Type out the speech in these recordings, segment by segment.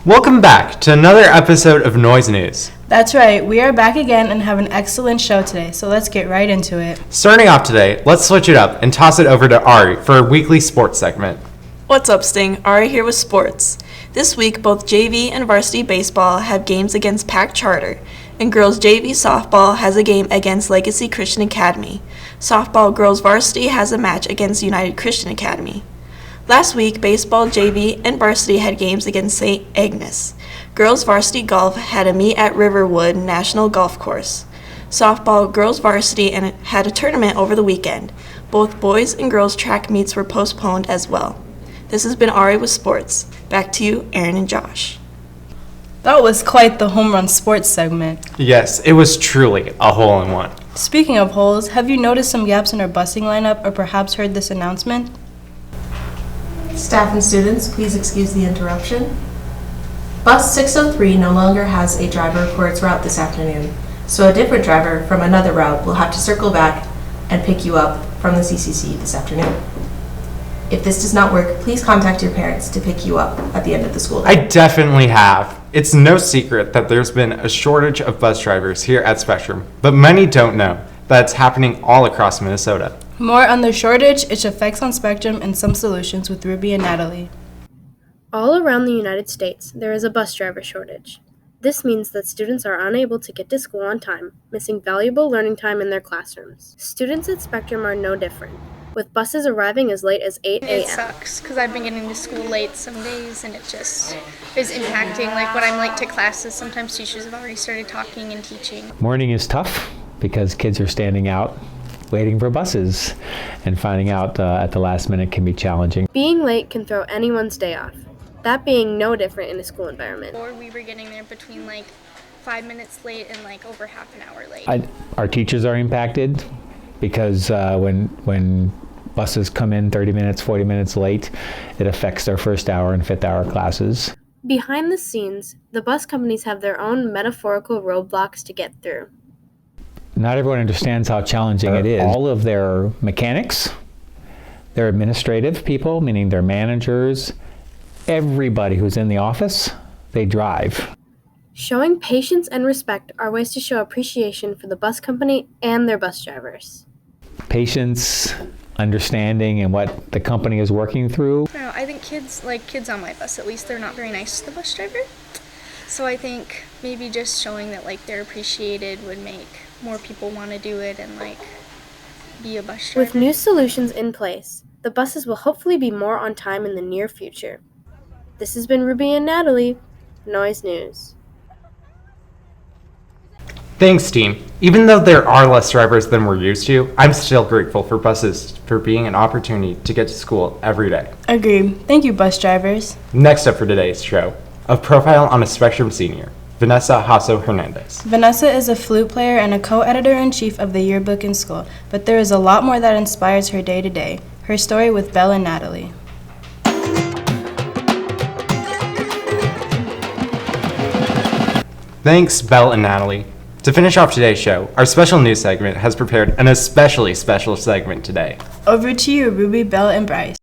Welcome back to another episode of Noise News. That's right, we are back again and have an excellent show today, so let's get right into it. Starting off today, let's switch it up and toss it over to Ari for a weekly sports segment. What's up, Sting? Ari here with sports. This week, both JV and varsity baseball have games against Pack Charter, and girls JV softball has a game against Legacy Christian Academy. Softball girls varsity has a match against United Christian Academy. Last week, baseball, JV, and varsity had games against St. Agnes. Girls varsity golf had a meet at Riverwood National Golf Course. Softball, girls varsity had a tournament over the weekend. Both boys and girls track meets were postponed as well. This has been Ari with sports. Back to you, Aaron and Josh. That was quite the home run sports segment. Yes, it was truly a hole-in-one. Speaking of holes, have you noticed some gaps in our busing lineup or perhaps heard this announcement? Staff and students, please excuse the interruption. Bus 603 no longer has a driver for its route this afternoon, so a different driver from another route will have to circle back and pick you up from the CCC this afternoon. If this does not work, please contact your parents to pick you up at the end of the school day. I definitely have. It's no secret that there's been a shortage of bus drivers here at Spectrum, but many don't know that it's happening all across Minnesota. More on the shortage, its effects on Spectrum, and some solutions with Ruby and Natalie. All around the United States, there is a bus driver shortage. This means that students are unable to get to school on time, missing valuable learning time in their classrooms. Students at Spectrum are no different, with buses arriving as late as 8 a.m. It sucks because I've been getting to school late some days and it just is impacting. Like when I'm late to classes, sometimes teachers have already started talking and teaching. Morning is tough because kids are standing out waiting for buses, and finding out at the last minute can be challenging. Being late can throw anyone's day off, that being no different in a school environment. Or we were getting there between like 5 minutes late and like over half an hour late. Our teachers are impacted because when buses come in 30 minutes, 40 minutes late, it affects their first hour and fifth hour classes. Behind the scenes, the bus companies have their own metaphorical roadblocks to get through. Not everyone understands how challenging it is. All of their mechanics, their administrative people, meaning their managers, everybody who's in the office, they drive. Showing patience and respect are ways to show appreciation for the bus company and their bus drivers. Patience, understanding, and what the company is working through. I think kids on my bus, at least, they're not very nice to the bus driver. So I think maybe just showing that like they're appreciated would make more people want to do it and like be a bus driver. With new solutions in place, the buses will hopefully be more on time in the near future. This has been Ruby and Natalie, Noise News. Thanks, team. Even though there are less drivers than we're used to, I'm still grateful for buses for being an opportunity to get to school every day. Agreed. Thank you, bus drivers. Next up for today's show, a profile on a Spectrum senior, Vanessa Hasso Hernandez. Vanessa is a flute player and a co-editor-in-chief of the yearbook in school, but there is a lot more that inspires her day to day. Her story with Belle and Natalie. Thanks, Belle and Natalie. To finish off today's show, our special news segment has prepared an especially special segment today. Over to you, Ruby, Belle, and Bryce.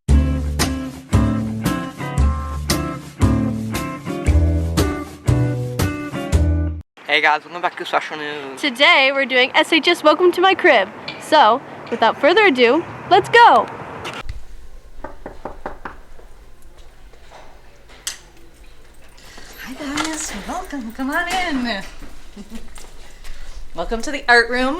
Hey guys, welcome back to Special News. Today we're doing SHS Welcome to My Crib. So, without further ado, let's go! Hi guys, welcome, come on in. Welcome to the art room.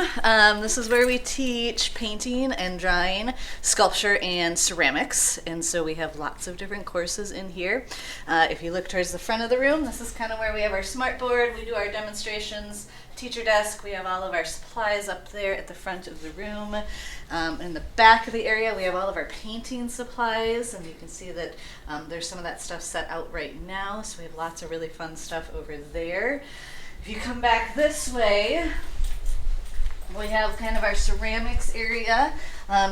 This is where we teach painting and drawing, sculpture, and ceramics. And so we have lots of different courses in here. If you look towards the front of the room, this is kind of where we have our smartboard. We do our demonstrations, teacher desk. We have all of our supplies up there at the front of the room. In the back of the area, we have all of our painting supplies. And you can see that there's some of that stuff set out right now. So we have lots of really fun stuff over there. If you come back this way, we have kind of our ceramics area.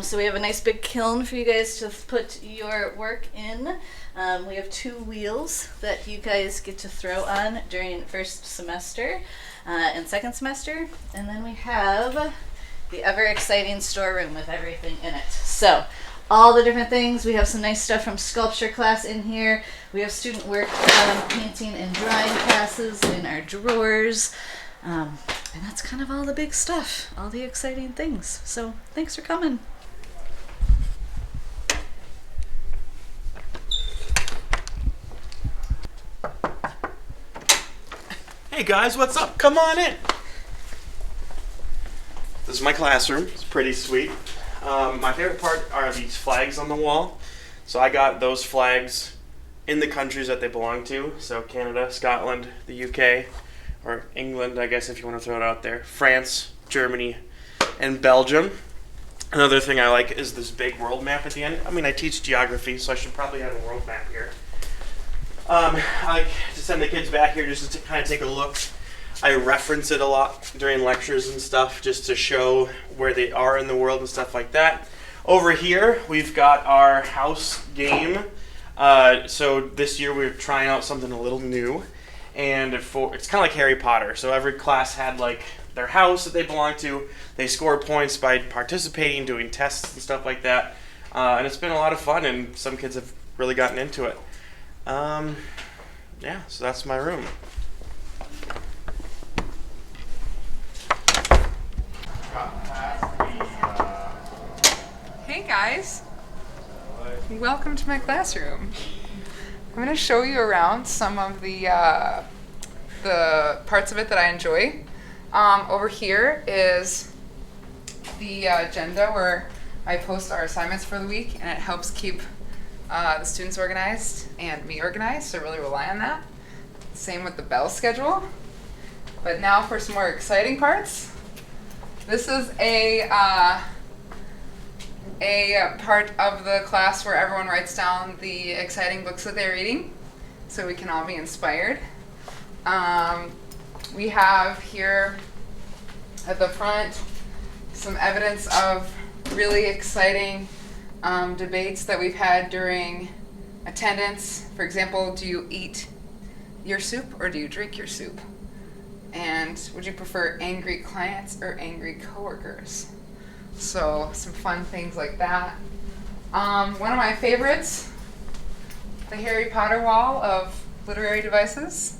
So we have a nice big kiln for you guys to put your work in. We have 2 wheels that you guys get to throw on during first semester and second semester. And then we have the ever exciting storeroom with everything in it. So all the different things. We have some nice stuff from sculpture class in here. We have student work, painting and drawing classes in our drawers. And that's kind of all the big stuff, all the exciting things. So thanks for coming. Hey guys, what's up? Come on in. This is my classroom. It's pretty sweet. My favorite part are these flags on the wall. So I got those flags in the countries that they belong to. So Canada, Scotland, the UK, or England, I guess if you want to throw it out there. France, Germany, and Belgium. Another thing I like is this big world map at the end. I mean, I teach geography, so I should probably have a world map here. I like to send the kids back here just to kind of take a look. I reference it a lot during lectures and stuff just to show where they are in the world and stuff like that. Over here, we've got our house game. So this year we're trying out something a little new. And it's kind of like Harry Potter. So every class had like their house that they belonged to. They scored points by participating, doing tests and stuff like that. And it's been a lot of fun, and some kids have really gotten into it. Yeah, so that's my room. Hey guys, welcome to my classroom. I'm going to show you around some of the parts of it that I enjoy. Over here is the agenda where I post our assignments for the week, and it helps keep the students organized and me organized, so I really rely on that. Same with the bell schedule. But now for some more exciting parts. This is a part of the class where everyone writes down the exciting books that they're reading, so we can all be inspired. We have here at the front some evidence of really exciting debates that we've had during attendance. For example, do you eat your soup or do you drink your soup? And would you prefer angry clients or angry coworkers? So some fun things like that. One of my favorites, the Harry Potter wall of literary devices.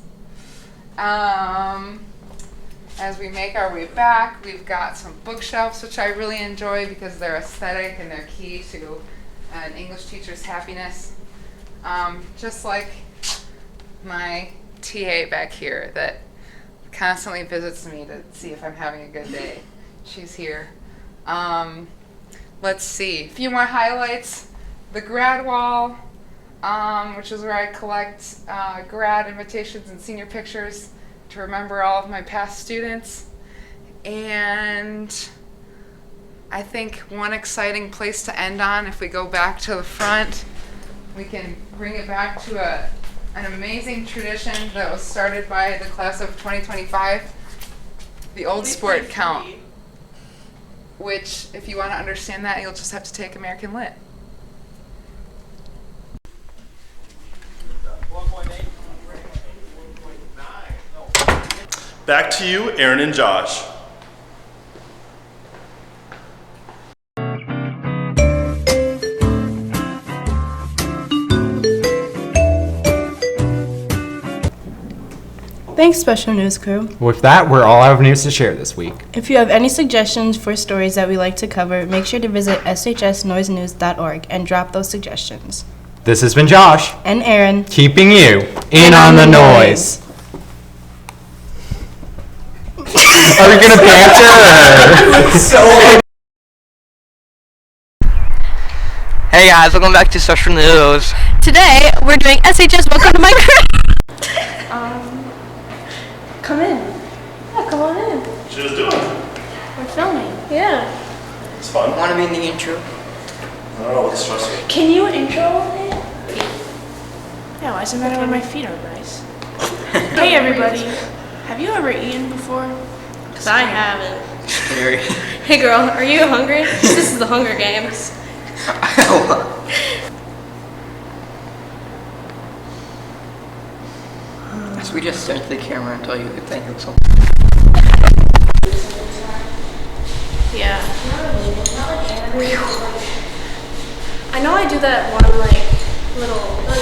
As we make our way back, we've got some bookshelves, which I really enjoy because they're aesthetic and they're key to an English teacher's happiness. Just like my TA back here that constantly visits me to see if I'm having a good day. She's here. Let's see, a few more highlights. The grad wall, which is where I collect grad invitations and senior pictures to remember all of my past students. And I think one exciting place to end on, if we go back to the front, we can bring it back to an amazing tradition that was started by the class of 2025, the Old Sport Count, which, if you want to understand that, you'll just have to take American Lit. Back to you, Aaron and Josh. Thanks, Special News Crew. With that, we're all out of news to share this week. If you have any suggestions for stories that we like to cover, make sure to visit shsnoisenews.org and drop those suggestions. This has been Josh and Aaron, keeping you in on the noise. Are we gonna banter? Hey guys, welcome back to Special News. Today, we're doing SHS Welcome to My Crib. Come in. Yeah, come on in. She was doing it. We're filming. Yeah. It's fun. Want to be in the intro? I don't know, it's stressful. Can you intro it? Yeah, why does it matter when my feet are nice? Hey everybody. Have you ever eaten before? Because I haven't. Scary. Hey girl, are you hungry? This is the Hunger Games. So we just stare at the camera and tell you a good thing or something. Yeah. I know I do that one like little